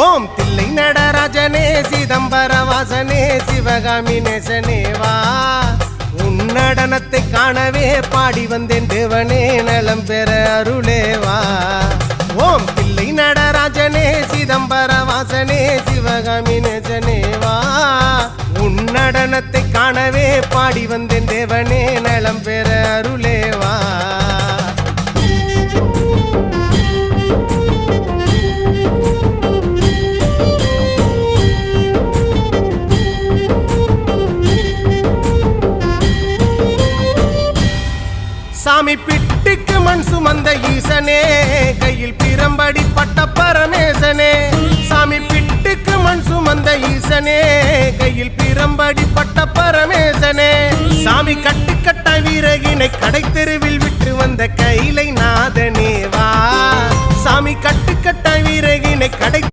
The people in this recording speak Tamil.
ஓம் தில்லை நடராஜனே சிதம்பர வாசனே சிவகாமி நேசனே வா உன் நடனத்தை காணவே பாடி வந்தேன் தேவனே நலம் பெற அருளே வா ஓம் தில்லை நடராஜனே சிதம்பர வாசனே சிவகாமி நேசனே வா உன் நடனத்தை காணவே பாடி வந்தேன் தேவனே நலம் பெற அருளே வா சாமி பிட்டுக்கு மண் சுமந்த ஈசனே கையில் பிரம்படி பட்ட பரமேசனே சாமி பிட்டுக்கு மண் சுமந்த ஈசனே கையில் பிரம்படி பட்ட பரமேசனே சாமி கட்டுக்கட்ட வீரகினை கடை தெருவில் விட்டு வந்த கைலை நாதனே வா சாமி கட்டுக்கட்ட வீரகினை கடை